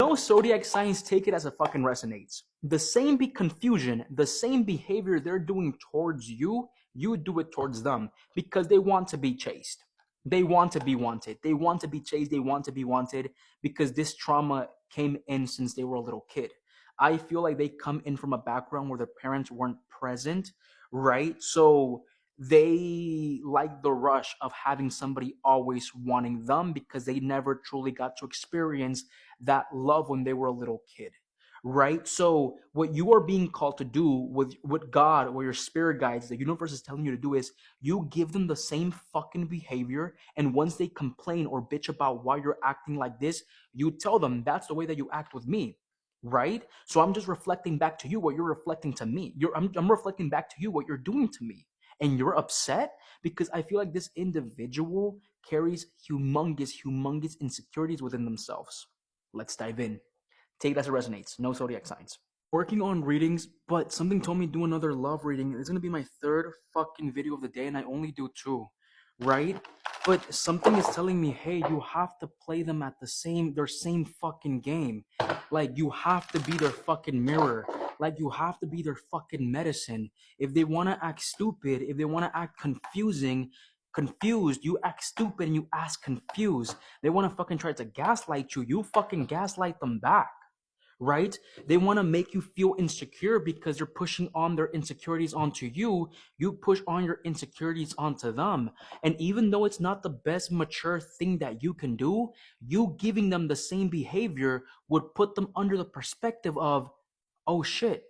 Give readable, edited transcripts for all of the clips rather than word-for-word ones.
No zodiac signs, take it as it fucking resonates. The same confusion, the same behavior they're doing towards you, you do it towards them because they want to be chased. They want to be wanted. They want to be chased. They want to be wanted because this trauma came in since they were a little kid. I feel like they come in from a background where their parents weren't present, right? So they like the rush of having somebody always wanting them because they never truly got to experience that love when they were a little kid, right? So what you are being called to do with God or your spirit guides, the universe is telling you to do is you give them the same fucking behavior, and once they complain or bitch about why you're acting like this, you tell them that's the way that you act with me, right? So I'm just reflecting back to you what you're reflecting to me. I'm reflecting back to you what you're doing to me, and you're upset because I feel like this individual carries humongous insecurities within themselves. Let's dive in. Take it as it resonates. No zodiac signs. Working on readings, but something told me do another love reading. It's gonna be my third fucking video of the day, and I only do two, right? But something is telling me, hey, you have to play them at their same fucking game. Like you have to be their fucking mirror. Like you have to be their fucking medicine. If they wanna act stupid, if they wanna act confused, you act stupid and you ask confused. They want to fucking try to gaslight you, you fucking gaslight them back, right? They want to make you feel insecure because they're pushing on their insecurities onto you. You push on your insecurities onto them. And even though it's not the best mature thing that you can do, you giving them the same behavior would put them under the perspective of, oh shit,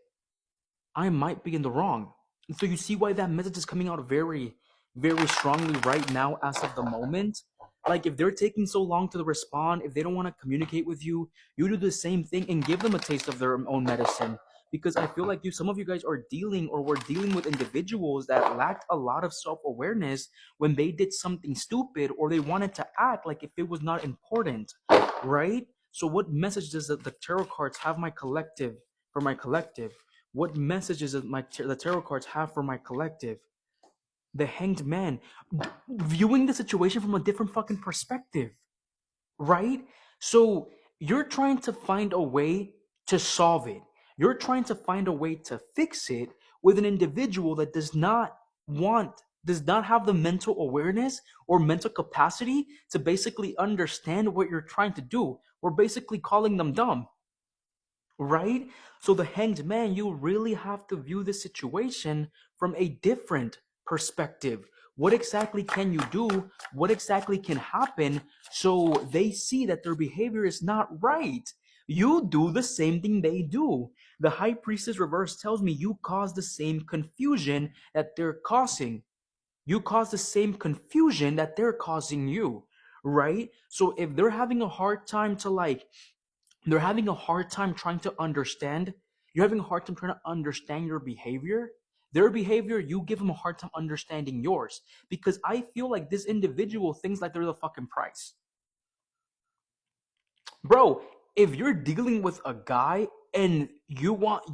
I might be in the wrong. And so you see why that message is coming out very, very strongly right now as of the moment. Like if they're taking so long to respond, if they don't want to communicate with you, you do the same thing and give them a taste of their own medicine. Because I feel like some of you guys are dealing or were dealing with individuals that lacked a lot of self-awareness when they did something stupid or they wanted to act like if it was not important, right? So what message does the tarot cards have for my collective? What messages does the tarot cards have for my collective? The Hanged Man, viewing the situation from a different fucking perspective, right? So you're trying to find a way to solve it. You're trying to find a way to fix it with an individual that does not have the mental awareness or mental capacity to basically understand what you're trying to do. We're basically calling them dumb, right? So the Hanged Man, you really have to view the situation from a different perspective. What exactly can you do? What exactly can happen so they see that their behavior is not right? You do the same thing they do. The High Priestess reverse tells me you cause the same confusion that they're causing. You cause the same confusion that they're causing you, right? So if they're having a hard time they're having a hard time trying to understand. You're having a hard time trying to understand your behavior. Their behavior, you give them a hard time understanding yours. Because I feel like this individual thinks like they're the fucking price. Bro, if you're dealing with a guy and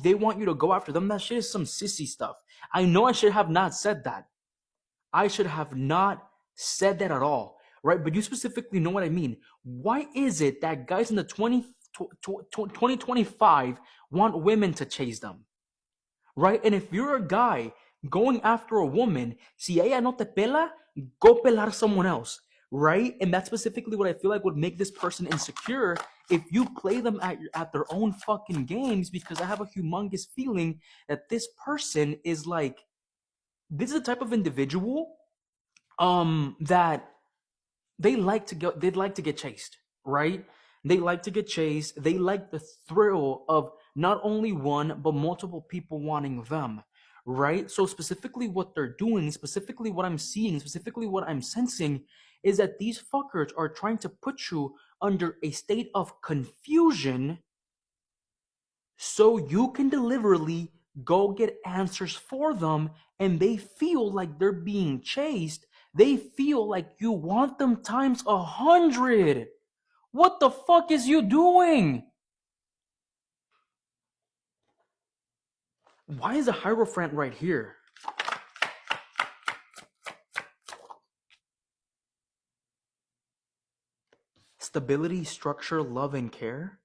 they want you to go after them, that shit is some sissy stuff. I know I should have not said that. I should have not said that at all. Right? But you specifically know what I mean. Why is it that guys in the 2025 want women to chase them, right? And if you're a guy going after a woman, si ella no te pela, go pelar someone else, right? And that's specifically what I feel like would make this person insecure if you play them at their own fucking games, because I have a humongous feeling that this person is like, this is the type of individual that they'd like to get chased, right? They like to get chased. They like the thrill of not only one but multiple people wanting them, right? So specifically what they're doing, specifically what I'm seeing, specifically what I'm sensing is that these fuckers are trying to put you under a state of confusion so you can deliberately go get answers for them, and they feel like they're being chased. They feel like you want them times 100. What the fuck is you doing? Why is a Hierophant right here? Stability, structure, love, and care.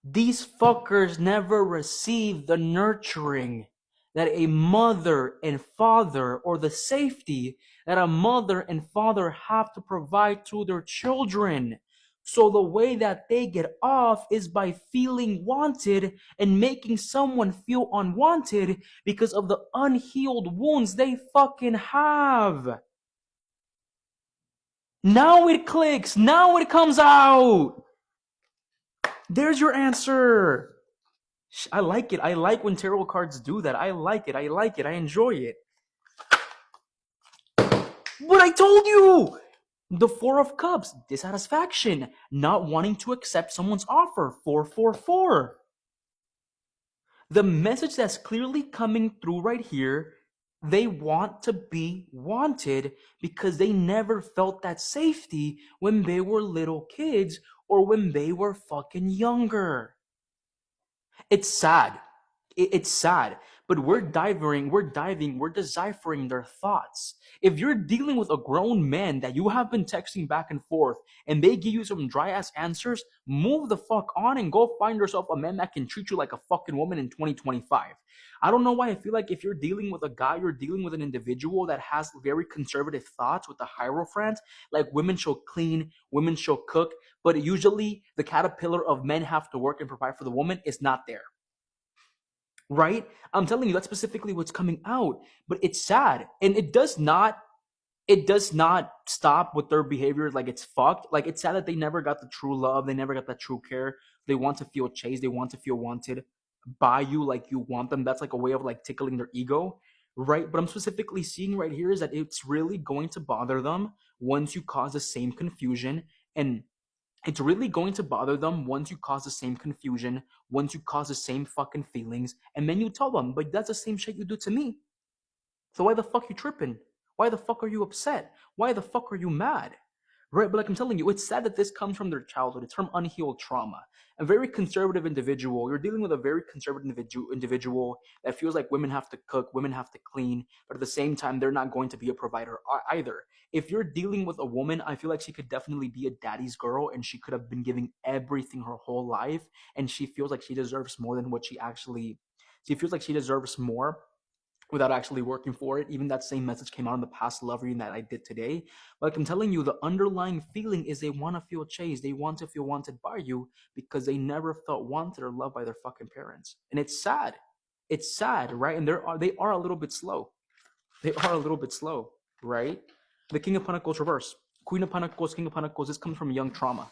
These fuckers never receive the nurturing that a mother and father, or the safety that a mother and father have to provide to their children. So the way that they get off is by feeling wanted and making someone feel unwanted because of the unhealed wounds they fucking have. Now it clicks. Now it comes out. There's your answer. I like it. I like when tarot cards do that. I like it. I like it. I enjoy it. But I told you! The Four of Cups, dissatisfaction, not wanting to accept someone's offer, 444. The message that's clearly coming through right here, they want to be wanted because they never felt that safety when they were little kids or when they were fucking younger. It's sad. It's sad, but we're deciphering their thoughts. If you're dealing with a grown man that you have been texting back and forth and they give you some dry ass answers, move the fuck on and go find yourself a man that can treat you like a fucking woman in 2025. I don't know why I feel like if you're dealing with a guy, you're dealing with an individual that has very conservative thoughts with the Hierophant, like women shall clean, women shall cook, but usually the caterpillar of men have to work and provide for the woman is not there. Right? I'm telling you, that's specifically what's coming out. But it's sad. And it does not stop with their behavior. Like, it's fucked. Like, it's sad that they never got the true love. They never got that true care. They want to feel chased. They want to feel wanted by you like you want them. That's like a way of like tickling their ego. Right? But I'm specifically seeing right here is that it's really going to bother them once you cause the same confusion, and it's really going to bother them once you cause the same confusion, once you cause the same fucking feelings, and then you tell them, but that's the same shit you do to me. So why the fuck you tripping? Why the fuck are you upset? Why the fuck are you mad? Right, but like I'm telling you, it's sad that this comes from their childhood. It's from unhealed trauma. A very conservative individual, you're dealing with a very conservative individual that feels like women have to cook, women have to clean, but at the same time, they're not going to be a provider either. If you're dealing with a woman, I feel like she could definitely be a daddy's girl and she could have been giving everything her whole life, and she feels like she deserves more than what she feels like she deserves more without actually working for it. Even that same message came out in the past love reading that I did today. But like I'm telling you, the underlying feeling is they want to feel chased. They want to feel wanted by you because they never felt wanted or loved by their fucking parents. And it's sad. It's sad, right? And they are a little bit slow. They are a little bit slow, right? The King of Pentacles reverse. Queen of Pentacles, King of Pentacles, this comes from young trauma.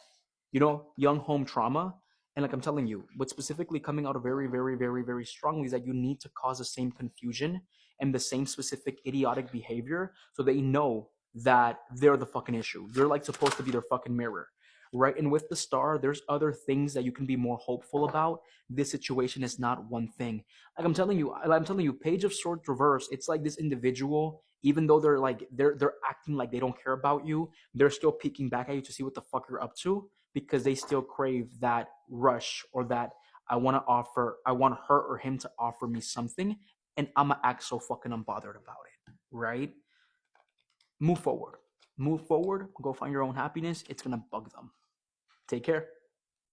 Young home trauma. And like I'm telling you, what's specifically coming out very, very, very, very strongly is that you need to cause the same confusion and the same specific idiotic behavior so they know that they're the fucking issue. You're like supposed to be their fucking mirror, right? And with the star, there's other things that you can be more hopeful about. This situation is not one thing. Like I'm telling you, Page of Swords reverse, it's like this individual, even though they're acting like they don't care about you, they're still peeking back at you to see what the fuck you're up to, because they still crave that rush, or that I want her or him to offer me something, and I'ma act so fucking unbothered about it, right? Move forward. Go find your own happiness. It's gonna bug them. Take care.